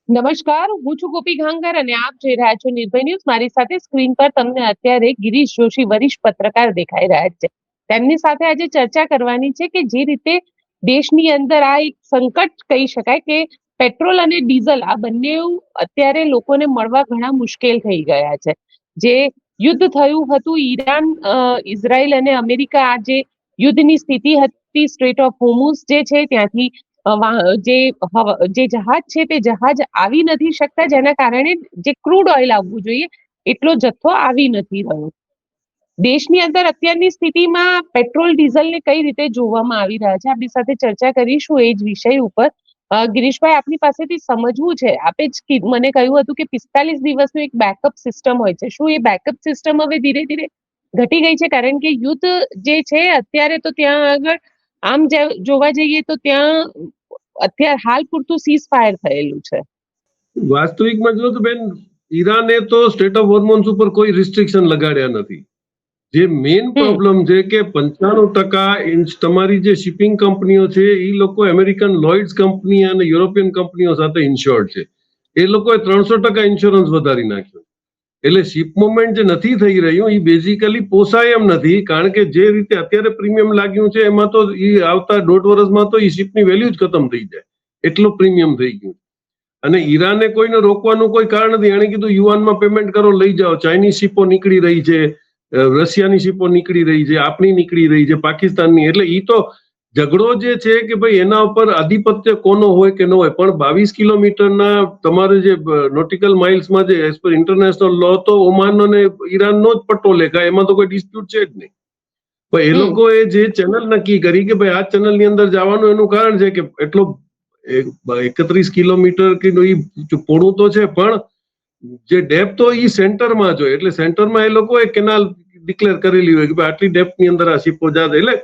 નમસ્કાર, હું છું ગોપી ઘાંગર અને આપ જોઈ રહ્યા છો નિર્ભય ન્યૂઝ. મારી સાથે સ્ક્રીન પર તમને અત્યારે ગિરીશ જોશી વરિષ્ઠ પત્રકાર દેખાઈ રહ્યા છે. તેમની સાથે આજે ચર્ચા કરવાની છે કે જે રીતે દેશની અંદર આ એક સંકટ કહી શકાય કે પેટ્રોલ અને ડીઝલ આ બંને અત્યારે લોકોને મળવા ઘણા મુશ્કેલ થઈ ગયા છે. જે યુદ્ધ થયું હતું ઈરાન, ઇઝરાયલ અને અમેરિકા, આ જે યુદ્ધની સ્થિતિ હતી, સ્ટ્રેટ ઓફ હોર્મુઝ જે છે ત્યાંથી જે જહાજ છે તે જહાજ આવી નથી શકતા, જેના કારણે જે ક્રૂડ ઓઇલ આવવું જોઈએ એટલો જથ્થો આવી નથી રહ્યો. દેશની અંદર અત્યારની સ્થિતિમાં પેટ્રોલ ડીઝલને કઈ રીતે જોવામાં આવી રહ્યા છે, આપણી સાથે ચર્ચા કરીશું એ જ વિષય ઉપર. ગિરીશભાઈ, આપની પાસેથી સમજવું છે, આપે જ મને કહ્યું હતું કે 45 દિવસનું એક બેકઅપ સિસ્ટમ હોય છે. શું એ બેકઅપ સિસ્ટમ હવે ધીરે ધીરે ઘટી ગઈ છે? કારણ કે યુદ્ધ જે છે અત્યારે તો ત્યાં આગળ આમ જોવા જઈએ તો ત્યાં અત્યારે હાલ પૂરતું સીઝ ફાયર થયેલું છે. વાસ્તવિકમાં જો તો બેન, ઈરાને તો સ્ટેટ ઓફ હોર્મોન્સ ઉપર કોઈ રિસ્ટ્રિક્શન લગાડ્યા નથી. જે મેઇન પ્રોબ્લેમ છે કે 95% તમારી જે શિપિંગ કંપનીઓ છે એ લોકો અમેરિકન લોઇડ્સ કંપની અને યુરોપિયન કંપનીઓ સાથે ઇન્શ્યોર્ડ છે. એ લોકોએ 300% ઇન્સ્યોરન્સ વધારી નાખ્યો. એટલે શિપ મુવમેન્ટ જે નથી થઈ રહ્યું એ બેઝિકલી પોસાય એમ નથી, કારણ કે જે રીતે અત્યારે પ્રીમિયમ લાગ્યું છે એમાં તો એ આવતા 1.5 વર્ષમાં તો એ શિપની વેલ્યુ જ ખતમ થઈ જાય, એટલું પ્રીમિયમ થઈ ગયું. અને ઈરાને કોઈને રોકવાનું કોઈ કારણ નથી. એણે કીધું યુઆનમાં પેમેન્ટ કરો, લઈ જાઓ. ચાઇનીઝ શિપો નીકળી રહી છે, રશિયાની શિપો નીકળી રહી છે, આપણી નીકળી રહી છે, પાકિસ્તાનની. એટલે એ તો ઝઘડો જે છે કે ભાઈ એના ઉપર આધિપત્ય કોનો હોય કે ન હોય, પણ 22 કિલોમીટરના તમારે જે નોટિકલ માઇલ્સમાં જે એઝ પર ઇન્ટરનેશનલ લો તો ઓમાન અને ઈરાનનો જ પટ્ટો લેખાય, એમાં તો કોઈ ડિસ્પ્યુટ છે જ નહીં. પણ એ લોકોએ જે ચેનલ નક્કી કરી કે ભાઈ આ ચેનલની અંદર જવાનું, એનું કારણ છે કે એટલો 31 કિલોમીટર કે પોણું તો છે, પણ જે ડેપ્થ હોય એ સેન્ટરમાં જોઈએ. એટલે સેન્ટરમાં એ લોકોએ કેનાલ ડિક્લેર કરેલી હોય કે ભાઈ આટલી ડેપ્થની અંદર આ શિપો જાતે. એટલે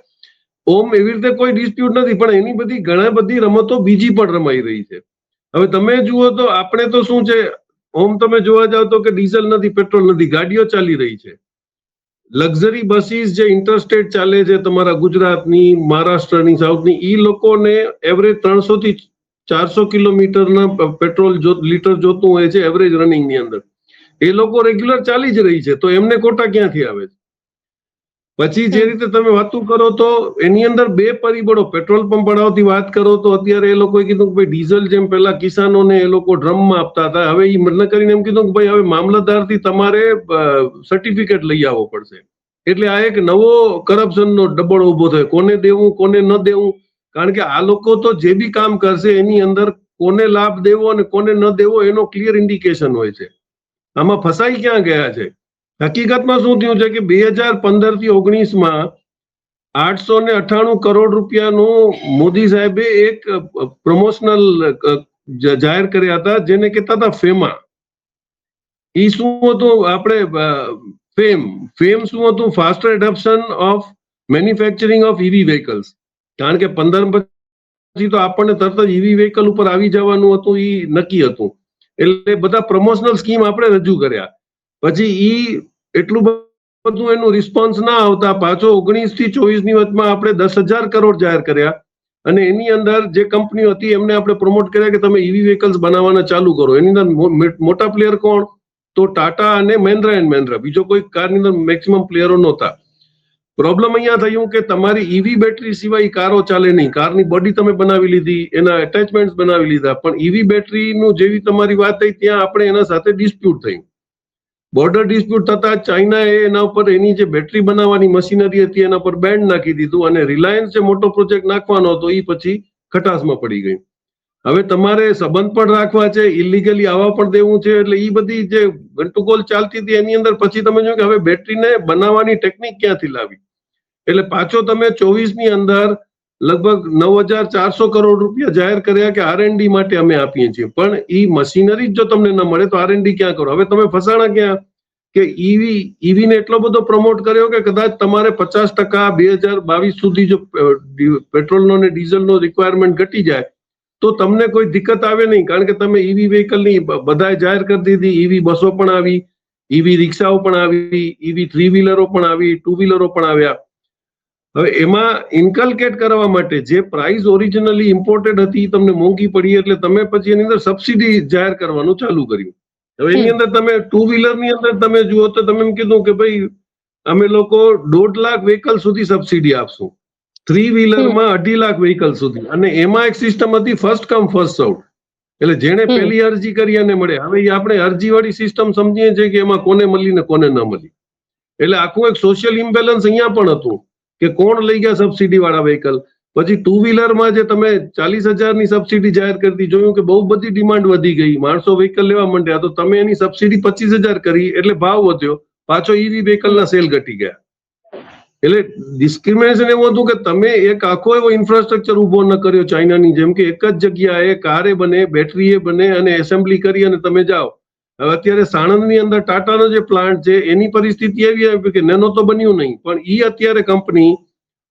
ઓમ એવી રીતે કોઈ ડિસ્પ્યુટ નથી, પણ એની બધી ઘણા બધી રમતો બીજી પણ રમાઈ રહી છે. હવે તમે જુઓ તો આપણે તો શું છે, ઓમ તમે જોવા જાવ તો કે ડીઝલ નથી, પેટ્રોલ નથી, ગાડીઓ ચાલી રહી છે. લક્ઝરી બસીસ જે ઇન્ટરસ્ટેટ ચાલે છે તમારા ગુજરાતની, મહારાષ્ટ્રની, સાઉથની, એ લોકોને એવરેજ 300 થી 400 કિલોમીટરના પેટ્રોલ લીટર જોતું હોય છે એવરેજ રનિંગની અંદર. એ લોકો રેગ્યુલર ચાલી જ રહી છે, તો એમને કોટા ક્યાંથી આવે છે? પછી જે રીતે તમે વાતું કરો તો એની અંદર બે પરિબળો, પેટ્રોલ પંપ વાળાઓથી વાત કરો તો અત્યારે એ લોકોએ કીધું કે ભાઈ ડીઝલ જેમ પેલા કિસાનોને એ લોકો ડ્રમમાં આપતા હતા, હવે એ મન કરીને એમ કીધું કે ભાઈ હવે મામલતદારથી તમારે સર્ટિફિકેટ લઈ આવવો પડશે. એટલે આ એક નવો કરપ્શનનો ડબળ ઉભો થયો, કોને દેવું કોને ન દેવું. કારણ કે આ લોકો તો જે બી કામ કરશે એની અંદર કોને લાભ દેવો અને કોને ન દેવો એનો ક્લિયર ઇન્ડિકેશન હોય છે. આમાં ફસાઈ ક્યાં ગયા છે? હકીકતમાં શું થયું છે કે 2015 થી 19માં 898 કરોડ રૂપિયાનું મોદી સાહેબે એક પ્રમોશનલ જાહેર કર્યા હતા, જેને કહેતા હતા ફેમા. એ શું હતું? આપણે ફેમ શું હતું? Faster adoption of manufacturing of EV vehicles. કારણ કે 15 પછી તો આપણને તરત જ ઈવી વ્હીકલ ઉપર આવી જવાનું હતું, એ નક્કી હતું. એટલે બધા પ્રમોશનલ સ્કીમ આપણે રજૂ કર્યા. પછી ઈ એટલું બધું એનું રિસ્પોન્સ ના આવતા પાછો 19 થી 24 ની વચમાં આપણે 10,000 કરોડ જાહેર કર્યા. અને એની અંદર જે કંપનીઓ હતી એમને આપણે પ્રમોટ કર્યા કે તમે ઈવી વ્હીકલ્સ બનાવવાના ચાલુ કરો. એની અંદર મોટા પ્લેયર કોણ? તો ટાટા અને મહિન્દ્રા એન્ડ મહિન્દ્રા. બીજો કોઈ કારની અંદર મેક્સિમમ પ્લેયરો નહોતા. પ્રોબ્લેમ અહીંયા થયું કે તમારી ઈવી બેટરી સિવાય કારો ચાલે નહીં. કારની બોડી તમે બનાવી લીધી, એના એટેચમેન્ટ બનાવી લીધા, પણ ઈવી બેટરીનું જેવી તમારી વાત થઈ ત્યાં આપણે એના સાથે ડિસ્પ્યુટ થયું. બોર્ડર ડિસ્પ્યુટ થતા ચાઇનાએ એના ઉપર એની જે બેટરી બનાવવાની મશીનરી હતી એના પર બેન્ડ નાખી દીધું, અને રિલાયન્સ જે મોટો પ્રોજેક્ટ નાખવાનો હતો એ પછી ખટાસમાં પડી ગઈ. હવે તમારે સંબંધ પણ રાખવા છે, ઇલીગલી આવવા પણ દેવું છે. એટલે એ બધી જે ગંટુગોલ ચાલતી હતી એની અંદર પછી તમે જોયું કે હવે બેટરીને બનાવવાની ટેકનિક ક્યાંથી લાવી. એટલે પાછો તમે 24ની અંદર લગભગ 9,400 કરોડ રૂપિયા જાહેર કર્યા કે R&D માટે અમે આપીએ છીએ, પણ એ મશીનરી જો તમને ન મળે તો R&D ક્યાં કરો? હવે તમે ફસાણા ક્યાં કે ઈવીને એટલો બધો પ્રમોટ કર્યો કે કદાચ તમારે 50% 2022 સુધી જો પેટ્રોલનો અને ડીઝલનો રિક્વાયરમેન્ટ ઘટી જાય તો તમને કોઈ દિક્કત આવે નહીં, કારણ કે તમે ઈવી વ્હીકલની બધાએ જાહેર કરી દીધી. ઈવી બસો પણ આવી, ઈવી રિક્ષાઓ પણ આવી, ઈવી 3 વ્હીલરો પણ આવી, 2 વ્હીલરો પણ આવ્યા. હવે એમાં ઇન્કલ્કેટ કરવા માટે જે પ્રાઇસ ઓરિજિનલી ઇમ્પોર્ટેડ હતી એ તમને મોંઘી પડી એટલે તમે પછી એની અંદર સબસિડી જાહેર કરવાનું ચાલુ કર્યું. હવે એની અંદર તમે ટુ વ્હીલર ની અંદર તમે જુઓ તો તમે એમ કીધું કે ભાઈ અમે લોકો 1.5 લાખ વ્હીકલ સુધી સબસિડી આપશું, 3 વ્હીલરમાં 2.5 લાખ વ્હીકલ સુધી, અને એમાં એક સિસ્ટમ હતી ફર્સ્ટ કમ ફર્સ્ટ સર્વ, એટલે જેને પહેલી અરજી કરી અને મળે. હવે એ આપણે અરજી વાળી સિસ્ટમ સમજીએ છીએ કે એમાં કોને મળી ને કોને ન મળી, એટલે આખું એક સોશિયલ ઇમ્બેલેન્સ અહીંયા પણ હતું કે કોણ લઈ ગયા સબસિડી વાળા વ્હીકલ. પછી ટુ વ્હીલરમાં જે તમે 40,000 ની સબસિડી જાહેર કરતી જોયું કે બહુ બધી ડિમાન્ડ વધી ગઈ, માણસો વ્હીકલ લેવા માંડ્યા, તો તમે એની સબસિડી 25,000 કરી એટલે ભાવ વધ્યો, પાછો ઈવી વ્હીકલના સેલ ઘટી ગયા. એટલે ડિસ્ક્રિમિનેશન એવું હતું કે તમે એક આખો એવો ઇન્ફ્રાસ્ટ્રક્ચર ઉભો ન કર્યો ચાઇનાની જેમ કે એક જ જગ્યાએ કારે બને, બેટરીએ બને અને એસેમ્બલી કરી અને તમે જાઓ. હવે અત્યારે સાણંદની અંદર ટાટાનો જે પ્લાન્ટ છે એની પરિસ્થિતિ એવી આવી કે નેનો તો બન્યું નહીં, પણ ઈ અત્યારે કંપની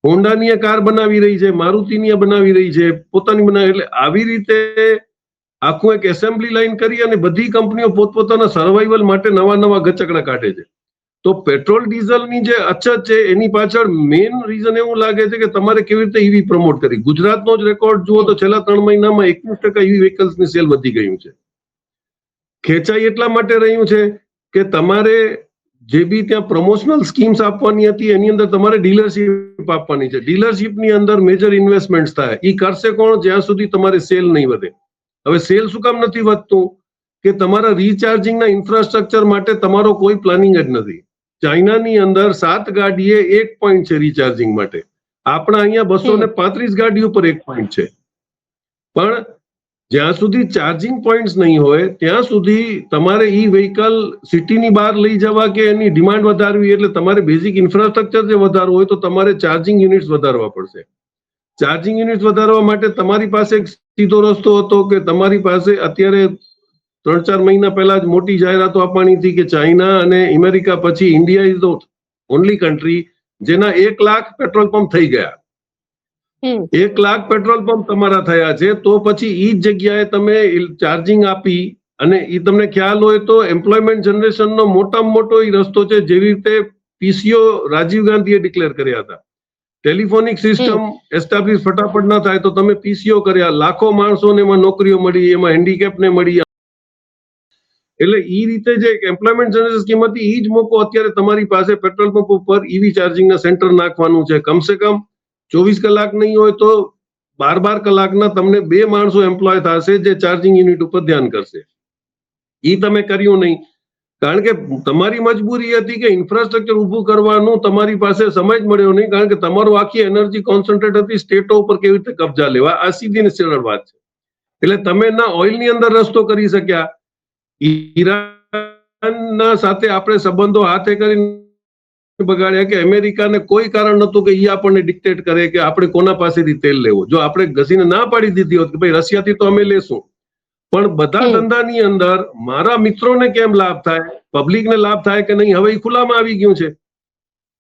હોન્ડાની કાર બનાવી રહી છે, મારુતિની બનાવી રહી છે, પોતાની બનાવી. એટલે આવી રીતે આખું એક એસેમ્બલી લાઈન કરી અને બધી કંપનીઓ પોતપોતાના સર્વાઈવલ માટે નવા નવા ગચકડા કાઢે છે. તો પેટ્રોલ ડીઝલની જે અછત છે એની પાછળ મેઇન રીઝન એવું લાગે છે કે તમારે કેવી રીતે ઈવી પ્રમોટ કરી. ગુજરાતનો જ રેકોર્ડ જુઓ તો છેલ્લા 3 મહિનામાં 21% ઈવી વ્હીકલ્સની સેલ વધી ગયું છે. ખેંચાઈ એટલા માટે રહ્યું છે કે તમારે જે બી ત્યાં પ્રમોશનલ સ્કીમ્સ આપવાની હતી એની અંદર તમારે ડીલરશીપ આપવાની છે. ડીલરશીપની અંદર મેજર ઇન્વેસ્ટમેન્ટ થાય, એ કરશે કોણ જ્યાં સુધી તમારે સેલ નહીં વધે. હવે સેલ શું કામ નથી વધતું કે તમારા રીચાર્જિંગના ઇન્ફ્રાસ્ટ્રક્ચર માટે તમારો કોઈ પ્લાનિંગ જ નથી. ચાઇનાની અંદર 7 ગાડીએ 1 પોઈન્ટ છે રીચાર્જિંગ માટે, આપણા અહીંયા 235 ગાડી ઉપર 1 પોઈન્ટ છે. પણ જ્યાં સુધી ચાર્જિંગ પોઈન્ટ્સ નહીં હોય ત્યાં સુધી તમારે ઈ વ્હીકલ સિટીની બહાર લઈ જવા કે એની ડિમાન્ડ વધારવી એટલે તમારે બેઝિક ઇન્ફ્રાસ્ટ્રક્ચર જે વધારવું હોય તો તમારે ચાર્જિંગ યુનિટ્સ વધારવા પડશે. ચાર્જિંગ યુનિટ્સ વધારવા માટે તમારી પાસે એક સીધો રસ્તો હતો કે તમારી પાસે અત્યારે 3-4 મહિના પહેલા જ મોટી જાહેરાતો આપવાની હતી કે ચાઇના અને અમેરિકા પછી India is the only country જેના 1 લાખ પેટ્રોલ પંપ થઈ ગયા. 1 લાખ પેટ્રોલ પંપ તમારા થયા છે તો પછી ઈ જ જગ્યાએ તમે ચાર્જિંગ આપી અને ઈ તમને ખ્યાલ હોય તો એમ્પ્લોયમેન્ટ જનરેશનનો મોટામાં મોટો ઈ રસ્તો છે. જેવી રીતે પીસીઓ રાજીવ ગાંધીએ ડિક્લેર કર્યા હતા, ટેલિફોનિક સિસ્ટમ એસ્ટાબ્લિશ ફટાફટ ના થાય તો તમે પીસીઓ કર્યા, લાખો માણસોને એમાં નોકરીઓ મળી, એમાં હેન્ડીકેપને મળી. એટલે ઈ રીતે જે એમ્પ્લોયમેન્ટ જનરેશન સ્કીમ હતી ઈ જ મોકો અત્યારે તમારી પાસે પેટ્રોલ પંપ ઉપર ઈવી ચાર્જિંગના સેન્ટર નાખવાનું છે. કમસે કમ 24 કલાક નહીં હોય તો 12 કલાકના તમને 2 માણસો એમ્પ્લોય થશે જે ચાર્જિંગ યુનિટ ઉપર ધ્યાન કરશે. ઈ તમે કર્યું નહીં કારણ કે તમારી મજબૂરી હતી કે ઇન્ફ્રાસ્ટ્રક્ચર ઊભું કરવાનું તમારી પાસે સમય જ મળ્યો નહીં, કારણ કે તમારું આખી એનર્જી કોન્સન્ટ્રેટ હતી સ્ટેટો ઉપર કેવી રીતે કબજા લેવા. આ સીધી ને સરળ વાત છે. એટલે તમે ના ઓઇલની અંદર રસ્તો કરી શક્યા, ઈરાનના સાથે આપણે સંબંધો હાથે કરીને બગાડ્યા કે અમેરિકાને કોઈ કારણ નતું કે ઈ આપણને ડિક્ટેટ કરે કે આપણે કોના પાસેથી તેલ લેવું. જો આપણે ઘસીને ના પાડી દીધી હોત કે ભાઈ રશિયાથી તો અમે લેશું, પણ બધા ધંધાની અંદર મારા મિત્રોને કેમ લાભ થાય, પબ્લિકને લાભ થાય કે નહીં, હવે એ ખુલ્લામાં આવી ગયું છે.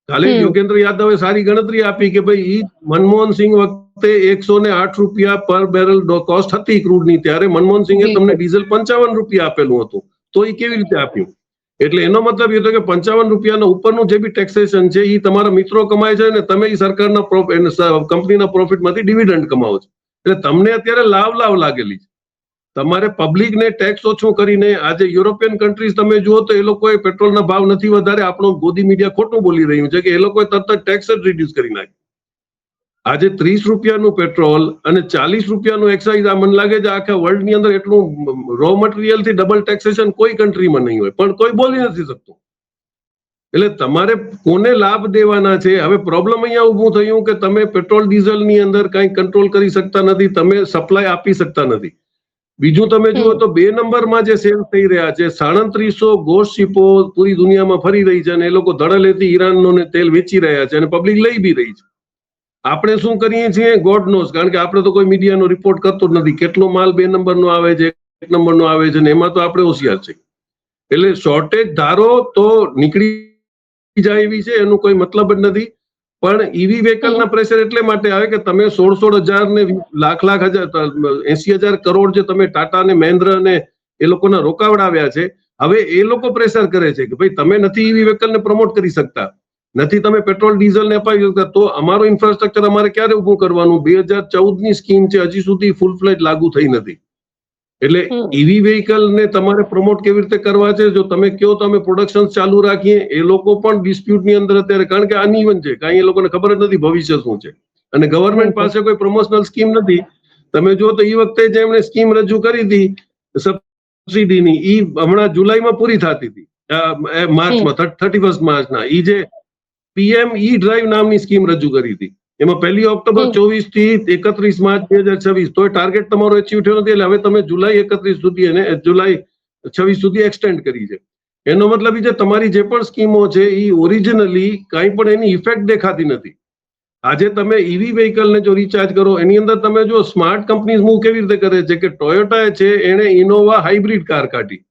કાલે યોગેન્દ્ર યાદવે સારી ગણતરી આપી કે ભાઈ ઈ મનમોહન સિંહ વખતે 108 રૂપિયા પર બેરલ કોસ્ટ હતી ક્રૂડની, ત્યારે મનમોહન સિંહે તમને ડીઝલ 55 રૂપિયા આપેલું હતું, તો એ કેવી રીતે આપ્યું? એટલે એનો મતલબ એ હતો કે 55 રૂપિયાના ઉપરનું જે બી ટેક્સેશન છે એ તમારા મિત્રો કમાય છે અને તમે એ સરકારના કંપનીના પ્રોફિટમાંથી ડિવિડન્ડ કમાવો છો. એટલે તમને અત્યારે લાવ લાગેલી છે. તમારે પબ્લિકને ટેક્સ ઓછું કરીને, આજે યુરોપિયન કન્ટ્રીઝ તમે જુઓ તો એ લોકોએ પેટ્રોલના ભાવ નથી વધારે, આપણું ગોદી મીડિયા ખોટું બોલી રહ્યું છે કે એ લોકોએ તરત જ ટેક્સ જ રિડ્યુસ કરી નાખ્યું. આજે 30 રૂપિયાનું પેટ્રોલ અને 40 રૂપિયાનું એક્સાઇઝ, આ મને લાગે છે આખા વર્લ્ડની અંદર એટલું રો મટીરિયલથી ડબલ ટેક્સેશન કોઈ કન્ટ્રીમાં નહીં હોય, પણ કોઈ બોલી નથી શકતું. એટલે તમારે કોને લાભ દેવાના છે? હવે પ્રોબ્લેમ અહીંયા ઊભું થયું કે તમે પેટ્રોલ ડીઝલની અંદર કંઈ કંટ્રોલ કરી શકતા નથી, તમે સપ્લાય આપી શકતા નથી. બીજું તમે જુઓ તો 2 નંબરમાં જે સેલ થઈ રહ્યા છે, 3700 ગોસ્ટ શિપો પૂરી દુનિયામાં ફરી રહી છે અને એ લોકો ધડલેથી ઈરાનનો તેલ વેચી રહ્યા છે અને પબ્લિક લઈ બી રહી છે. આપણે શું કરીએ છીએ ગોડ નોઝ, કારણ કે આપણે તો કોઈ મીડિયાનો રિપોર્ટ કરતો જ નથી. કેટલો માલ 2 નંબરનો આવે છે, 1 નંબરનો આવે છે, ને એમાં તો આપણે હોશિયાર છે. એટલે શોર્ટેજ ધારો તો નીકળી જાય એવી છે, એનું કોઈ મતલબ જ નથી. પણ ઈવી વ્હીકલના પ્રેશર એટલે માટે આવે કે તમે 16,000 ને લાખ હજાર 80,000 કરોડ જે તમે ટાટા ને મહેન્દ્ર ને એ લોકોના રોકાવડાવ્યા છે, હવે એ લોકો પ્રેશર કરે છે કે ભાઈ તમે નથી ઈવી વ્હીકલને પ્રમોટ કરી શકતા, નથી તમે પેટ્રોલ ડીઝલ ને અપાવી શકતા, તો અમારું ઇન્ફ્રાસ્ટ્રક્ચર અમારે ક્યારે ઉભું કરવાનું? 2014 ની સ્કીમ છે, હજી સુધી ફૂલ ફ્લેજ લાગુ થઈ નથી. એટલે ઈવી વ્હીકલ ને તમારે પ્રમોટ કેવી રીતે કરવા છે? જો તમે કહો તો અમે પ્રોડક્શન ચાલુ રાખીએ, એ લોકો પણ ડિસ્પ્યુટ ની અંદર અત્યારે, કારણ કે અનઇવન છે, કાંઈ એ લોકોને ખબર જ નથી ભવિષ્ય શું છે, અને ગવર્મેન્ટ પાસે કોઈ પ્રમોશનલ સ્કીમ નથી. તમે જો તો એ વખતે જે એમણે સ્કીમ રજૂ કરી હતી સબસિડીની, ઈ હમણાં જુલાઈમાં પૂરી થતી હતી, માર્ચમાં 31 માર્ચના. ઈ જે પીએમ ઈ ડ્રાઈવ નામની સ્કીમ રજૂ કરી હતી, એમાં 1 ઓક્ટોબર 24 થી 31 માર્ચ 2026, તો ટાર્ગેટ તમારો અચીવ થયો નથી. એટલે હવે તમે જુલાઈ 31 સુધી એને જુલાઈ 26 સુધી એક્સટેન્ડ કરી છે. એનો મતલબ એ છે તમારી જે પણ સ્કીમો છે એ ઓરિજિનલી કાંઈ પણ એની ઇફેક્ટ દેખાતી નથી. આજે તમે ઈવી વ્હીકલને જો રિચાર્જ કરો, એની અંદર તમે જો સ્માર્ટ કંપનીઝ મૂવ કેવી રીતે કરે છે કે ટોયોટા છે, એને ઇનોવા હાઇબ્રિડ કાર કાઢી,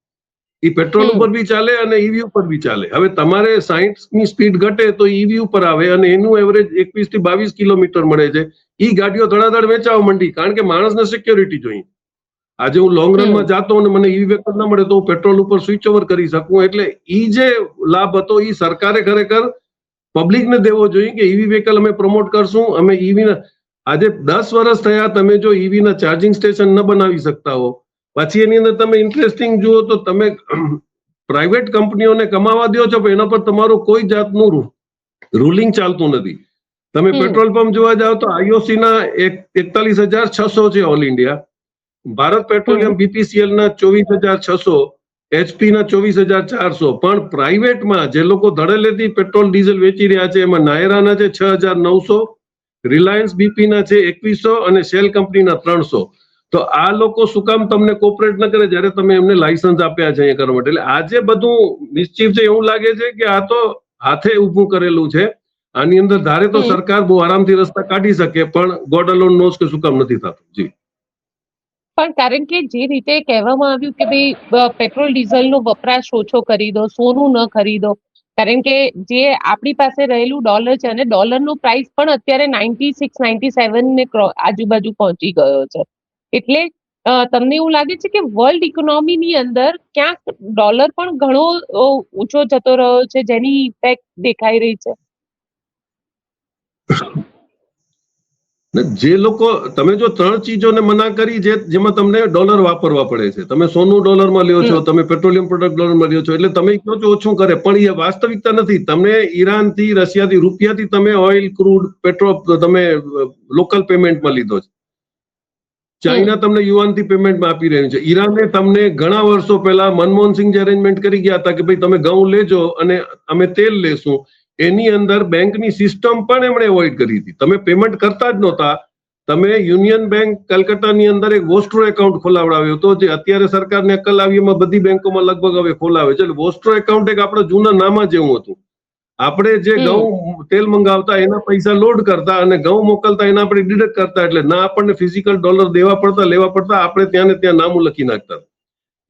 એ પેટ્રોલ ઉપર બી ચાલે અને ઈવી ઉપર બી ચાલે. હવે તમારે 60 ની સ્પીડ ઘટે તો ઈવી ઉપર આવે, અને એનું એવરેજ 21 થી 22 કિલોમીટર મળે છે. ઈ ગાડીઓ ધડાધડ વેચાવા માંડી, કારણ કે માણસને સિક્યોરિટી જોઈએ. આજે હું લોંગ રનમાં જાતો અને મને ઈવી વ્હીકલ ના મળે તો હું પેટ્રોલ ઉપર સ્વિચ ઓવર કરી શકું. એટલે ઈ જે લાભ હતો એ સરકારે ખરેખર પબ્લિકને દેવો જોઈએ કે ઈવી વ્હીકલ અમે પ્રમોટ કરશું. અમે ઈવી આજે 10 વર્ષ થયા, તમે જો ઈવી ના ચાર્જિંગ સ્ટેશન ન બનાવી શકતા હો, પછી એની અંદર તમે ઇન્ટરેસ્ટિંગ જુઓ તો તમે પ્રાઇવેટ કંપનીઓને કમાવા દો છો, પણ એના પર તમારું કોઈ જાતનું રૂલિંગ ચાલતું નથી. તમે પેટ્રોલ પંપ જોવા જાઓ તો આઈઓસી ના 41,600 છે all India, Bharat petroleum BPCL ના 24,600, એચપી ના 24,400. પણ પ્રાઇવેટમાં જે લોકો ધડેલેથી પેટ્રોલ ડીઝલ વેચી રહ્યા છે, એમાં નાયરાના છે 6,900, રિલાયન્સ બીપી ના છે 2,100 અને શેલ કંપનીના 300. તો આ લોકો શું કામ તમને કોઓપરેટ ન કરે જ્યારે તમે એમને લાયસન્સ આપ્યા છે અહીંયા કરવા માટે? એટલે આજે બધું મિસચીફ છે એવું લાગે છે કે આ તો હાથે ઊભું કરેલું છે. આની અંદર ધારે તો સરકાર બહુ આરામથી રસ્તા કાઢી શકે, પણ ગોડ અલોન નોઝ કે શું કામ નથી થતું. જી, પણ કારણ કે જે રીતે કહેવામાં આવ્યું કે ભાઈ પેટ્રોલ ડીઝલનો વપરાશ ઓછો કરી દો, સોનું ન ખરીદો, કારણ કે જે આપણી પાસે રહેલું ડોલર છે, અને ડોલરનો પ્રાઇસ પણ અત્યારે 96-97 ને આજુબાજુ પહોંચી ગયો છે. એટલે તમને એવું લાગે છે કે વર્લ્ડ ઇકોનોમીની અંદર ક્યાંક ડોલર પણ ઘણો ઊંચો જતો રહ્યો છે, જેની ઇફેક્ટ દેખાઈ રહી છે? જે લોકો, તમે જો 3 ચીજોને મના કરી જેમાં તમને ડોલર વાપરવા પડે છે, તમે સોનું ડોલરમાં લ્યો છો, તમે પેટ્રોલિયમ પ્રોડક્ટ ડોલરમાં લ્યો છો, એટલે તમે કહો છો ઓછું કરે, પણ એ વાસ્તવિકતા નથી. તમે ઈરાનથી, રશિયાથી, રૂપિયાથી તમે ઓઇલ, ક્રૂડ, પેટ્રોલ તમે લોકલ પેમેન્ટમાં લીધો છે. ચાઇના તમને યુઆનથી પેમેન્ટમાં આપી રહ્યું છે. ઈરાને તમને ઘણા વર્ષો પહેલા મનમોહનસિંહ જે અરેન્જમેન્ટ કરી ગયા હતા કે ભાઈ તમે ઘઉં લેજો અને અમે તેલ લેશું, એની અંદર બેંકની સિસ્ટમ પણ એમણે એવોઇડ કરી હતી. તમે પેમેન્ટ કરતા જ નહોતા. તમે યુનિયન બેંક કલકત્તાની અંદર એક વોસ્ટ્રો એકાઉન્ટ ખોલાવડાવ્યો હતો, જે અત્યારે સરકારને અક્કલ આવી એમાં બધી બેંકોમાં લગભગ હવે ખોલાવે છે. એટલે વોસ્ટ્રો એકાઉન્ટ એક આપણા જૂના નામા જેવું હતું. આપણે જે ઘઉં તેલ મંગાવતા એના પૈસા લોડ કરતા અને ઘઉં મોકલતા એના આપણે ડિડક્ટ કરતા, એટલે ના આપણને ફિઝિકલ ડોલર દેવા પડતા, લેવા પડતા, આપણે ત્યાં ને ત્યાં નામું લખી નાખતા.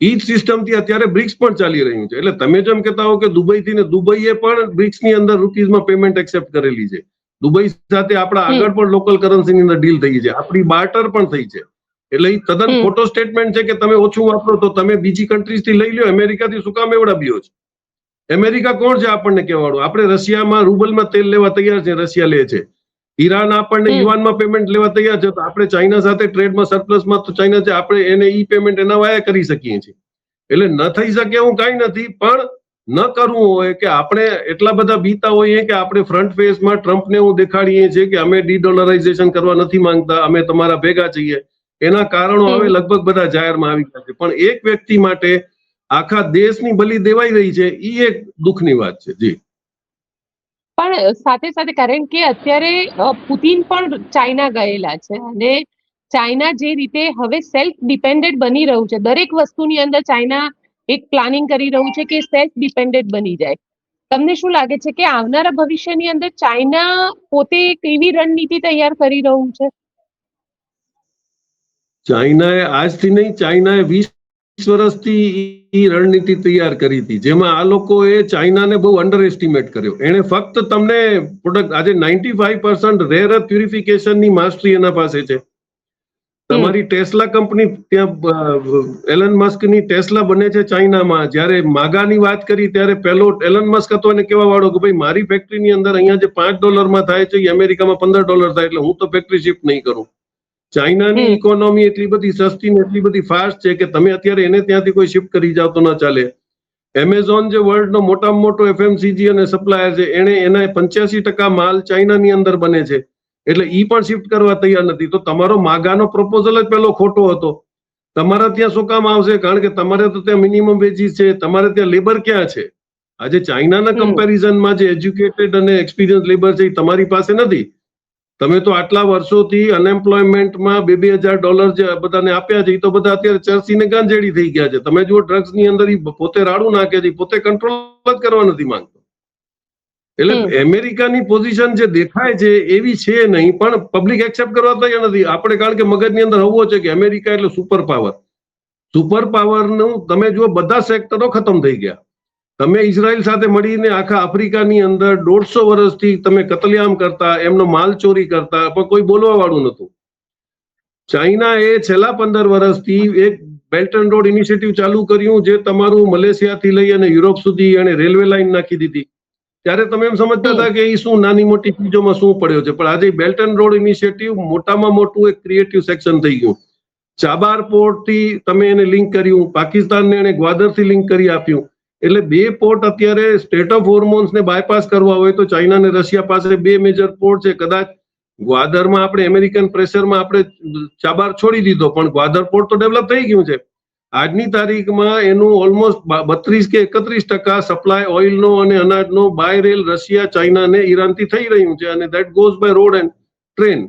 ઈ જ સિસ્ટમથી અત્યારે બ્રિક્સ પણ ચાલી રહ્યું છે. એટલે તમે જેમ કહેતા હો કે દુબઈથી, ને દુબઈએ પણ બ્રિક્સની અંદર રૂપીઝમાં પેમેન્ટ એક્સેપ્ટ કરેલી છે. દુબઈ સાથે આપણા આગળ પણ લોકલ કરન્સીની અંદર ડીલ થઈ છે, આપણી બાર્ટર પણ થઈ છે. એટલે એ તદ્દન ખોટો સ્ટેટમેન્ટ છે કે તમે ઓછું વાપરો તો તમે બીજી કન્ટ્રીઝથી લઈ લો. અમેરિકાથી શું કામ એવડા બીઓ છે? અમેરિકા કોણ છે આપણને કહેવાડું? આપણે રશિયામાં રૂબલમાં તેલ લેવા તૈયાર છે, રશિયા લે છે. ઈરાન આપણને યુઆનમાં પેમેન્ટ લેવા તૈયાર છે, તો આપણે ચાઇના સાથે ટ્રેડમાં સરપ્લસમાં તો ચાઇના છે, આપણે એને ઈ પેમેન્ટ એના વાયા કરી શકીએ છીએ. એટલે ન થઈ શકે એવું કાંઈ નથી, પણ ન કરવું હોય કે આપણે એટલા બધા બીતા હોઈએ કે આપણે ફ્રન્ટ ફેસમાં ટ્રમ્પને એવું દેખાડીએ છીએ કે અમે ડીડોલરાઇઝેશન કરવા નથી માંગતા, અમે તમારા ભેગા છીએ. એના કારણો હવે લગભગ બધા જાહેરમાં આવી ગયા છે. પણ એક વ્યક્તિ માટે આખા દેશની બલી દેવાઈ રહી છે, ઈ એક દુઃખની વાત છે. જી, પણ સાથે સાથે કારણ કે અત્યારે પુતિન પણ ચાઇના ગયેલા છે, અને ચાઇના જે રીતે હવે સેલ્ફ ડિપેન્ડન્ટ બની રહ્યું છે, દરેક વસ્તુની અંદર ચાઇના એક પ્લાનિંગ કરી રહ્યું છે કે સેલ્ફ ડિપેન્ડન્ટ બની જાય. તમને શું લાગે છે કે આવનારા ભવિષ્યની અંદર ચાઇના પોતે કેવી રણનીતિ તૈયાર કરી રહ્યું છે? ચાઇનાએ આજથી નહીં, ચાઇનાએ 20 વર્ષથી ઈ રણનીતિ તૈયાર કરી હતી, જેમાં આ લોકોએ ચાઇનાને બહુ અંડર એસ્ટિમેટ કર્યો. એને ફક્ત તમને પ્રોડક્ટ, આજે 95% રેર અર્થ પ્યુરિફિકેશનની માસ્ટરી એના પાસે છે. તમારી ટેસ્લા કંપની ત્યાં એલન મસ્કની ટેસ્લા બને છે ચાઇનામાં. જ્યારે માગાની વાત કરી ત્યારે પેલો એલન મસ્ક હતો એને કહેવા વાળો કે ભાઈ મારી ફેક્ટરીની અંદર અહીંયા જે $5 થાય છે એ અમેરિકામાં $15 થાય, એટલે હું તો ફેક્ટરી શિફ્ટ નહીં કરું. ચાઇનાની ઇકોનોમી એટલી બધી સસ્તી ને એટલી બધી ફાસ્ટ છે કે તમે અત્યારે એને ત્યાંથી કોઈ શિફ્ટ કરી જાવ તો ન ચાલે. એમેઝોન જે વર્લ્ડનો મોટામાં મોટો FMCG અને સપ્લાયર છે, એને એના 85% માલ ચાઇનાની અંદર બને છે, એટલે ઈ પણ શિફ્ટ કરવા તૈયાર નથી. તો તમારો માગાનો પ્રપોઝલ જ પેલો ખોટો હતો. તમારા ત્યાં શું કામ આવશે? કારણ કે તમારે તો ત્યાં મિનિમમ વેજીસ છે, તમારે ત્યાં લેબર ક્યાં છે? આજે ચાઇનાના કમ્પેરિઝનમાં જે એજ્યુકેટેડ અને એક્સપિરિયન્સ લેબર છે એ તમારી પાસે નથી. તમે તો આટલા વર્ષોથી અનએમ્પ્લોયમેન્ટમાં $2,000 જે બધાને આપ્યા છે એ તો બધા અત્યારે ચરસીને ગાંજેડી થઈ ગયા છે. તમે જુઓ ડ્રગ્સની અંદર પોતે રાડું નાખે છે, પોતે કંટ્રોલ જ કરવા નથી માંગતો. એટલે અમેરિકાની પોઝિશન જે દેખાય છે એવી છે નહીં, પણ પબ્લિક એક્સેપ્ટ કરવા તૈયાર નથી. આપણે કારણ કે મગજની અંદર હોવો છે કે અમેરિકા એટલે સુપર પાવર. સુપર પાવરનું તમે જુઓ બધા સેક્ટરો ખતમ થઈ ગયા. તમે ઇઝરાયલ સાથે મળીને આખા આફ્રિકાની અંદર 150 વર્ષથી તમે કતલેઆમ કરતા, એમનો માલ ચોરી કરતા, પણ કોઈ બોલવા વાળું નતું. ચાઇનાએ છેલ્લા 15 વર્ષથી એક બેલ્ટ એન્ડ રોડ ઇનિશિયેટિવ ચાલુ કર્યું, જે તમારું મલેશિયાથી લઈ અને યુરોપ સુધી એને રેલવે લાઈન નાખી દીધી. ત્યારે તમે એમ સમજતા હતા કે એ શું નાની મોટી ચીજોમાં શું પડ્યો છે, પણ આજે બેલ્ટ એન્ડ રોડ ઇનિશિયેટિવ મોટામાં મોટું એક ક્રિએટિવ સેક્શન થઈ ગયું. ચાબાર પોર્ટ થી તમે એને લિંક કર્યું, પાકિસ્તાનને એને ગ્વાદરથી લિંક કરી આપ્યું. એટલે 2 પોર્ટ અત્યારે સ્ટેટ ઓફ હોર્મોન્સ ને બાયપાસ કરવા હોય તો ચાઇના અને રશિયા પાસે 2 મેજર પોર્ટ છે. કદાચ ગ્વાદરમાં આપણે અમેરિકન પ્રેશરમાં આપણે ચાબાર છોડી દીધો, પણ ગ્વાદર પોર્ટ તો ડેવલપ થઈ ગયું છે. આજની તારીખમાં એનું ઓલમોસ્ટ 32 કે 31% સપ્લાય ઓઇલનો અને અનાજનો બાય રેલ રશિયા, ચાઇના ને ઈરાનથી થઈ રહ્યું છે, અને that goes by road and train.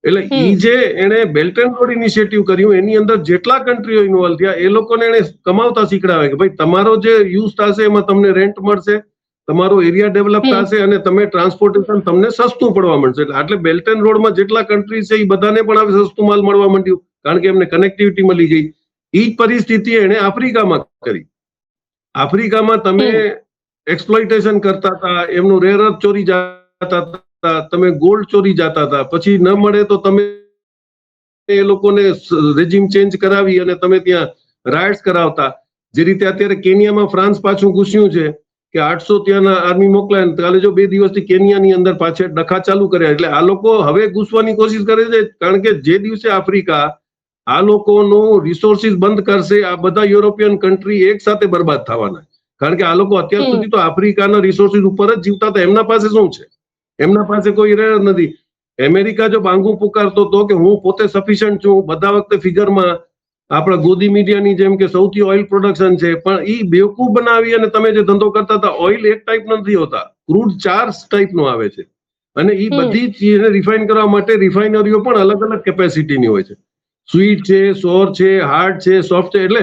એટલે ઈ જે એને બેલ્ટ એન્ડ રોડ ઇનિશિયેટિવ કર્યું એની અંદર જેટલા કન્ટ્રીઓ ઇન્વોલ્વ થયા એ લોકોને એને કમાવતા શીખડાવે કે ભાઈ તમારો જે યુઝ થશે એમાં તમને રેન્ટ મળશે, તમારો એરિયા ડેવલપ થશે અને તમે ટ્રાન્સપોર્ટેશન તમને સસ્તું પડવા મળશે. એટલે બેલ્ટ એન્ડ રોડમાં જેટલા કન્ટ્રી છે એ બધાને પણ હવે સસ્તું માલ મળવા માંડ્યું, કારણ કે એમને કનેક્ટિવિટી મળી ગઈ. એ જ પરિસ્થિતિ એને આફ્રિકામાં કરી. આફ્રિકામાં તમે એક્સપ્લોઇટેશન કરતા હતા, એમનું રેર અર્થ ચોરી જતા હતા, તમે ગોલ્ડ ચોરી જતા હતા, પછી ન મળે તો તમે એ લોકોને રેજીમ ચેન્જ કરાવી અને તમે ત્યાં રાઇટ્સ કરાવતા. જે રીતે અત્યારે કેન્યામાં ફ્રાન્સ પાછું ઘૂસ્યું છે કે 800 ત્યાંના આર્મી મોકલાય, કાલે જો 2 દિવસથી કેન્યાની અંદર પાછળ ડખા ચાલુ કર્યા. એટલે આ લોકો હવે ઘૂસવાની કોશિશ કરે છે, કારણ કે જે દિવસે આફ્રિકા આ લોકોનું રિસોર્સિસ બંધ કરશે, આ બધા યુરોપિયન કન્ટ્રી એક સાથે બરબાદ થવાના. કારણ કે આ લોકો અત્યાર સુધી તો આફ્રિકાના રિસોર્સિસ ઉપર જ જીવતા હતા. એમના પાસે શું છે? એમના પાસે કોઈ રેર નથી. અમેરિકા જો બાંગુ પુકારતો હતો કે હું પોતે સફિશિયન્ટ છું, બધા વખતે ફિગરમાં આપણા ગોદી મીડિયાની જેમ કે સૌથી ઓઇલ પ્રોડક્શન છે, પણ ઈ બેવકૂફ બનાવી અને તમે જે ધંધો કરતા હતા, ઓઇલ એક ટાઈપ નથી હોતા, ક્રૂડ 4 ટાઈપનો આવે છે, અને ઈ બધી ચીજને રિફાઇન કરવા માટે રિફાઇનરીઓ પણ અલગ અલગ કેપેસિટીની હોય છે. સ્વીટ છે, સોર છે, હાર્ડ છે, સોફ્ટ છે. એટલે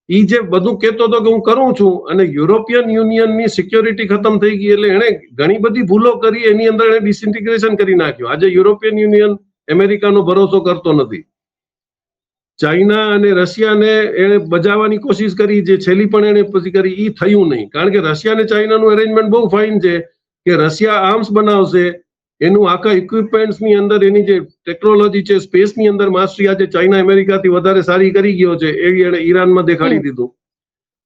ઈ જે બધું કહેતો હતો કે હું કરું છું, અને યુરોપિયન યુનિયનની સિક્યોરિટી ખતમ થઈ ગઈ એટલે એને ઘણી બધી ભૂલો કરી, એની અંદર એને ડિસઇન્ટિગ્રેશન કરી નાખ્યું. આજે યુરોપિયન યુનિયન અમેરિકાનો ભરોસો કરતો નથી. ચાઇના અને રશિયાને એને બજાવવાની કોશિશ કરી, જે છેલ્લી પણ એને પછી કરી, ઈ થયું નહીં. કારણ કે રશિયા અને ચાઇનાનું અરેન્જમેન્ટ બહુ ફાઇન છે કે રશિયા આર્મ્સ બનાવશે, એનું આખા ઇક્વિપમેન્ટ્સની અંદર એની જે ટેકનોલોજી છે, સ્પેસની અંદર માસ્ટરી આજે ચાઇના અમેરિકાથી વધારે સારી કરી ગયો છે, એ એને ઈરાનમાં દેખાડી દીધું.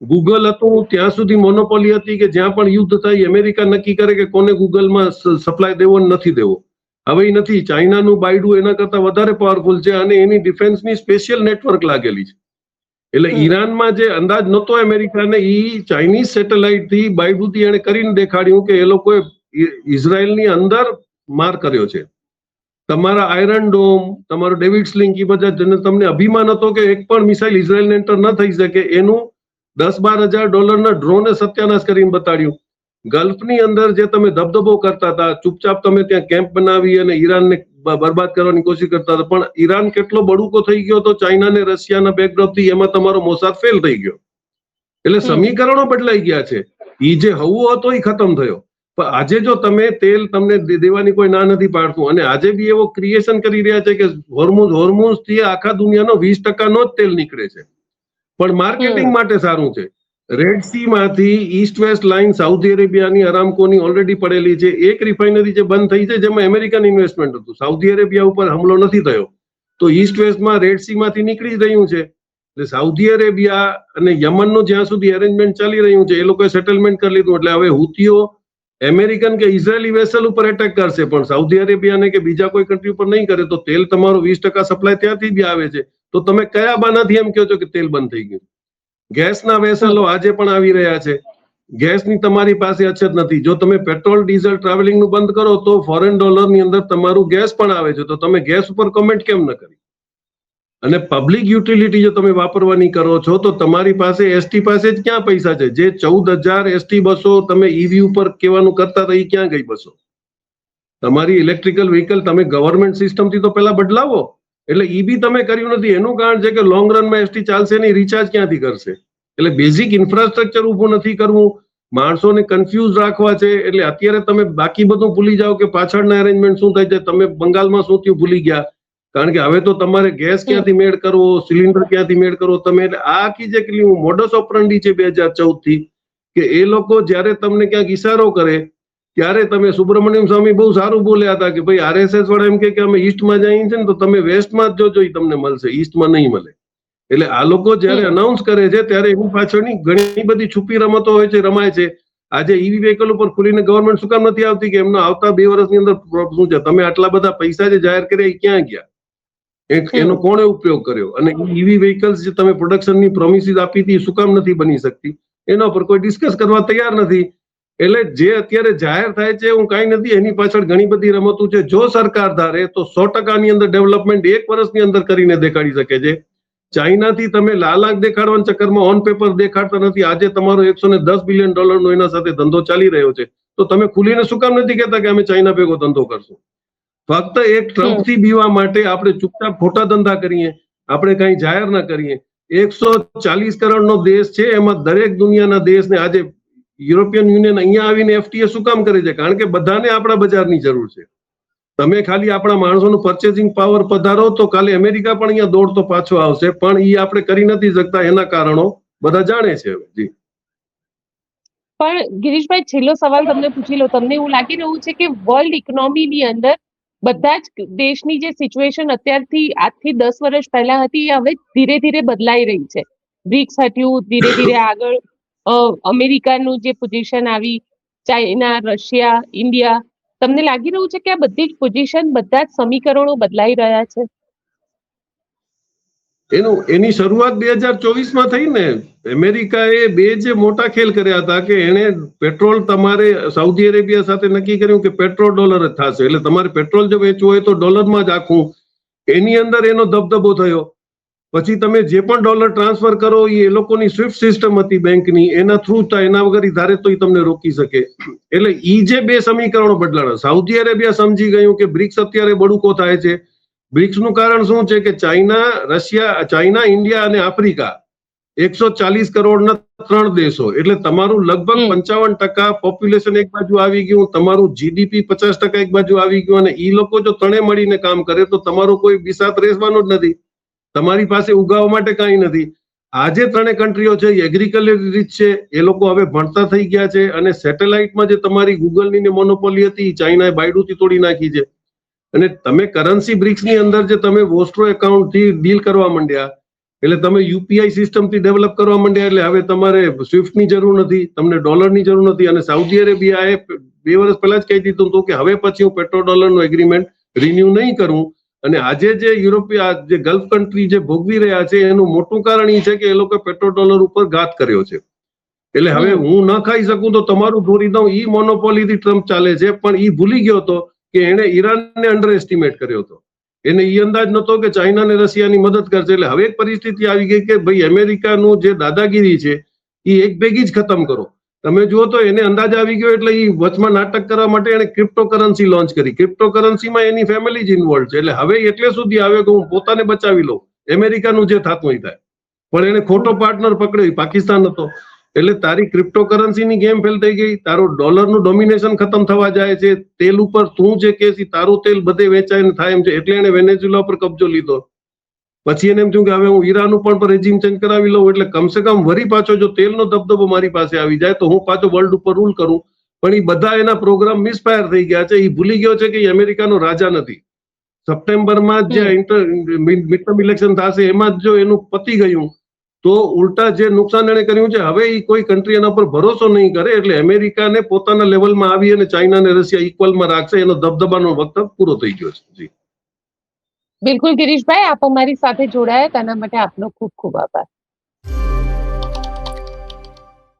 ગૂગલ હતું ત્યાં સુધી મોનોપોલી હતી કે જ્યાં પણ યુદ્ધ થાય અમેરિકા નક્કી કરે કે કોને ગૂગલમાં સપ્લાય દેવો નથી દેવો. હવે એ નથી. ચાઇનાનું બાયડુ એના કરતા વધારે પાવરફુલ છે, અને એની ડિફેન્સની સ્પેશિયલ નેટવર્ક લાગેલી છે. એટલે ઈરાનમાં જે અંદાજ નહોતો અમેરિકાને, ઈ ચાઇનીઝ સેટેલાઇટથી બાયડુથી એને કરીને દેખાડ્યું કે એ લોકોએ ઇઝરાયલની અંદર માર કર્યો છે. તમારા આયરન ડોમ, તમારો ડેવિડ સ્લિંગ, એ બધા તમને અભિમાન હતો કે એક પણ મિસાઇલ ઇઝરાયલને એન્ટર ન થઈ શકે, એનું $10-12,000 ડ્રોને સત્યાનાશ કરીને બતાડ્યું. ગલ્ફની અંદર જે તમે ધબધબો કરતા હતા, ચૂપચાપ તમે ત્યાં કેમ્પ બનાવી અને ઈરાનને બરબાદ કરવાની કોશિશ કરતા હતા, પણ ઈરાન કેટલો બડુકો થઈ ગયો તો ચાઇના ને રશિયાના બેકડ્રોપથી, એમાં તમારો મોસાદ ફેલ થઈ ગયો. એટલે સમીકરણો બદલાઈ ગયા છે. ઈ જે હવો હતો એ ખતમ થયો. પણ આજે જો તમે તેલ તમને દેવાની કોઈ ના નથી પાડતું, અને આજે બી એવો ક્રિએશન કરી રહ્યા છે કે હોર્મુઝ થી આખા દુનિયાનો 20% જ તેલ નીકળે છે, પણ માર્કેટિંગ માટે સારું છે. રેડ સી માંથી ઈસ્ટ વેસ્ટ લાઇન સાઉદી અરેબિયાની અરામકોની ઓલરેડી પડેલી છે. એક રિફાઇનરી જે બંધ થઈ છે જેમાં અમેરિકન ઇન્વેસ્ટમેન્ટ હતું, સાઉદી અરેબિયા ઉપર હુમલો નથી થયો, તો ઈસ્ટ વેસ્ટમાં રેડ સી માંથી નીકળી જ રહ્યું છે. એટલે સાઉદી અરેબિયા અને યમનનું જ્યાં સુધી અરેન્જમેન્ટ ચાલી રહ્યું છે એ લોકોએ સેટલમેન્ટ કરી લીધું. એટલે હવે હુતીઓ અમેરિકન કે ઇઝરાયલી વેસલ ઉપર એટેક કરશે, પણ સાઉદી અરેબિયાને કે બીજા કોઈ કન્ટ્રી ઉપર નહીં કરે. તો તેલ તમારો 20% સપ્લાય ત્યાંથી બી આવે છે. તો તમે કયા બાનાથી એમ કહો છો કે તેલ બંધ થઈ ગયું? ગેસના વેસલો આજે પણ આવી રહ્યા છે. ગેસની તમારી પાસે અછત નથી. જો તમે પેટ્રોલ ડીઝલ ટ્રાવેલિંગનું બંધ કરો તો ફોરેન ડોલરની અંદર તમારું ગેસ પણ આવે છે. તો તમે ગેસ ઉપર કમેન્ટ કેમ ન કરી? અને પબ્લિક યુટિલિટી જો તમે વાપરવાની કરો છો તો તમારી પાસે એસટી પાસે જ ક્યાં પૈસા છે? જે 14,000 એસટી બસો તમે ઈવી ઉપર કહેવાનું કરતા હતા એ ક્યાં ગઈ બસો? તમારી ઇલેક્ટ્રિકલ વ્હીકલ તમે ગવર્મેન્ટ સિસ્ટમથી તો પહેલા બદલાવો. એટલે ઈ બી તમે કર્યું નથી. એનું કારણ છે કે લોંગ રનમાં એસટી ચાલશે નહીં, રિચાર્જ ક્યાંથી કરશે? એટલે બેઝિક ઇન્ફ્રાસ્ટ્રક્ચર ઊભું નથી કરવું, માણસોને કન્ફ્યુઝ રાખવા છે. એટલે અત્યારે તમે બાકી બધું ભૂલી જાઓ કે પાછળના અરેન્જમેન્ટ શું થાય છે. તમે બંગાળમાં શું થયું ભૂલી ગયા, કારણ કે હવે તો તમારે ગેસ ક્યાંથી મેળ કરવો, સિલિન્ડર ક્યાંથી મેળ કરવો. તમે આ આખી જે કેટલી મોડસ ઓપરન્ડી છે 2014 થી, કે એ લોકો જયારે તમને ક્યાંક ઈશારો કરે ત્યારે તમે સુબ્રમણ્યમ સ્વામી બહુ સારું બોલ્યા હતા કે ભાઈ આરએસએસ વાળા એમ કે અમે ઈસ્ટમાં જઈએ છે ને તો તમે વેસ્ટમાં જ જોજો, તમને મળશે, ઈસ્ટમાં નહીં મળે. એટલે આ લોકો જયારે અનાઉન્સ કરે છે ત્યારે એની પાછળની ઘણી બધી છુપી રમતો હોય છે, રમાય છે. આજે ઈવી વ્હીકલ ઉપર ખુલીને ગવર્મેન્ટ શું કામ નથી આવતી કે એમનો આવતા 2 વર્ષની અંદર શું છે? તમે આટલા બધા પૈસા જે જાહેર કર્યા એ ક્યાં ગયા? એનો કોણે ઉપયોગ કર્યો? અને ઈવી વ્હીકલ્સ જે તમે પ્રોડક્શનની પ્રોમિસીસ આપી હતી શું કામ નથી બની શકતી? એના પર કોઈ ડિસ્કસ કરવા તૈયાર નથી. એટલે જે અત્યારે જાહેર થાય છે હું કઈ નથી, એની પાછળ ઘણી બધી રમતો છે. જો સરકાર ધારે તો 100% અંદર ડેવલપમેન્ટ 1 વર્ષની અંદર કરીને દેખાડી શકે છે. ચાઇનાથી તમે લાલાંક દેખાડવાના ચક્કરમાં ઓન પેપર દેખાડતા નથી. આજે તમારો $110 બિલિયન નો એના સાથે ધંધો ચાલી રહ્યો છે. તો તમે ખુલીને શું કામ નથી કહેતા કે અમે ચાઇના ભેગો ધંધો કરશું? ફક્ત એક ટ્રમ્પથી બીવા માટે આપણે ચૂપચાપ ખોટા ધંધા કરીએ, આપણે કઈ જાહેર ના કરીએ. 140 કરોડનો દેશ છે, એમાં દરેક દુનિયાના દેશને આજે યુરોપિયન યુનિયન અહીંયા આવીને એફટીએ શું કામ કરે છે? કારણ કે બધાને આપણા બજારની જરૂર છે. તમે ખાલી આપણા માણસોનું પરચેસિંગ પાવર પધારો તો કાલે અમેરિકા પણ અહીંયા દોડતો પાછો આવશે, પણ એ આપણે કરી નથી શકતા. એના કારણો બધા જાણે છે. જી પણ ગિરીશભાઈ, છેલ્લો સવાલ તમને પૂછી લો. તમને એવું લાગી રહ્યું છે કે વર્લ્ડ ઇકોનોમીની અંદર બધા જ દેશની જે સિચ્યુએશન અત્યારથી આજથી 10 વર્ષ પહેલા હતી એ હવે ધીરે ધીરે બદલાઈ રહી છે? બ્રિક્સ હટ્યું, ધીરે ધીરે આગળ અમેરિકાનું જે પોઝિશન આવી, ચાઇના, રશિયા, ઇન્ડિયા, તમને લાગી રહ્યું છે કે આ બધી જ પોઝિશન, બધા જ સમીકરણો બદલાઈ રહ્યા છે? એની શરૂઆત 2024માં થઈ ને. અમેરિકાએ 2 જે મોટા ખેલ કર્યા હતા કે એને પેટ્રોલ તમારે સાઉદી અરેબિયા સાથે નક્કી કર્યું કે પેટ્રોલ ડોલર જ થશે. એટલે તમારે પેટ્રોલ જો વેચવું હોય તો ડોલરમાં જ આખું. એની અંદર એનો દબદબો થયો. પછી તમે જે પણ ડોલર ટ્રાન્સફર કરો એ લોકોની સ્વિફ્ટ સિસ્ટમ હતી બેંકની, એના થ્રુ થાય. એના વગર ધારે તો તમને રોકી શકે. એટલે ઈ જે 2 સમીકરણો બદલાણા. સાઉદી અરેબિયા સમજી ગયું કે બ્રિક્સ અત્યારે બળુકો થાય છે. બ્રિક્સનું કારણ શું છે કે ચાઇના, રશિયા, ચાઇના, ઇન્ડિયા અને આફ્રિકા 140 કરોડના 3 દેશો. એટલે તમારું લગભગ 55% પોપ્યુલેશન એક બાજુ આવી ગયું, તમારું જીડીપી 50% એક બાજુ આવી ગયું. અને ઈ લોકો જો ત્રણે મળીને કામ કરે તો તમારો કોઈ બિસાત રહેવાનો જ નથી. તમારી પાસે ઉગાવવા માટે કઈ નથી. આજે 3 કન્ટ્રીઓ છે એગ્રીકલ્ચર રીચ છે, એ લોકો હવે ભણતા થઈ ગયા છે. અને સેટેલાઇટમાં જે તમારી ગૂગલની મોનોપોલી હતી ચાઇનાએ બાયડુથી તોડી નાખી છે. અને તમે કરન્સી બ્રિક્સની અંદર જે તમે વોસ્ટ્રો એકાઉન્ટથી ડીલ કરવા માંડ્યા, એટલે તમે યુપીઆઈ સિસ્ટમથી ડેવલપ કરવા માંડ્યા. એટલે હવે તમારે સ્વિફ્ટની જરૂર નથી, તમને ડોલરની જરૂર નથી. અને સાઉદી અરેબિયાએ 2 વર્ષ પહેલા જ કહી દીધું હતું કે હવે પછી હું પેટ્રોલ ડોલરનું એગ્રીમેન્ટ રિન્યુ નહીં કરું. અને આજે જે યુરોપિયા, જે ગલ્ફ કન્ટ્રી જે ભોગવી રહ્યા છે એનું મોટું કારણ એ છે કે એ લોકો પેટ્રોલ ડોલર ઉપર ઘાત કર્યો છે. એટલે હવે હું ન ખાઈ શકું તો તમારું દોરી દઉં, ઈ મોનોપોલીથી ટ્રમ્પ ચાલે છે. પણ ઈ ભૂલી ગયો હતો કે એને ઈરાનને અંડર એસ્ટિમેટ કર્યો હતો. એને ઈ અંદાજ નતો કે ચાઇના અને રશિયાની મદદ કરશે. એટલે હવે એક પરિસ્થિતિ આવી ગઈ કે ભાઈ અમેરિકાનું જે દાદાગીરી છે એ એક ભેગી જ ખતમ કરો. તમે જુઓ તો એને અંદાજ આવી ગયો એટલે એ વચમાં નાટક કરવા માટે એને ક્રિપ્ટો કરન્સી લોન્ચ કરી. ક્રિપ્ટો કરન્સીમાં એની ફેમિલી જ ઇન્વોલ્વ છે. એટલે હવે એટલે સુધી આવ્યો કે હું પોતાને બચાવી લઉં, અમેરિકાનું જે થતું થાય. પણ એને ખોટો પાર્ટનર પકડ્યો, પાકિસ્તાન હતો. એટલે તારી ક્રિપ્ટો કરન્સીની ગેમ ફેલ થઈ ગઈ. તારો ડોલરનું ડોમિનેશન ખતમ થવા જાય છે. તેલ ઉપર તું જે કે તારું તેલ બધે વેચાય ને થાય એમ છે. એટલે એને વેનેઝુએલા પર કબજો લીધો. પછી એને એમ થયું કે હવે હું ઈરાન ઉપર રેજીમ ચેન્જ કરાવી લઉં. એટલે કમસે કમ વરી પાછો જો તેલનો દબદબો મારી પાસે આવી જાય તો હું પાછો વર્લ્ડ ઉપર રૂલ કરું. પણ એ બધા એના પ્રોગ્રામ મિસફાયર થઈ ગયા છે. એ ભૂલી ગયો છે કે એ અમેરિકાનો રાજા નથી. સપ્ટેમ્બરમાં જે મિડ ટર્મ ઇલેક્શન થશે એમાં જ જો એનું પતી ગયું તો ઉલટા જે નુકસાન એને કર્યું છે હવે એ કોઈ કન્ટ્રી એના પર ભરોસો નહીં કરે. એટલે અમેરિકાને પોતાના લેવલમાં આવી અને ચાઇના અને રશિયા ઇક્વલમાં રાખશે એનો દબદબાનો વખત પૂરો થઈ ગયો છે. જી બિલકુલ ગિરીશભાઈ, આપ અમારી સાથે જોડાયા તેના માટે આપનો ખૂબ ખૂબ આભાર.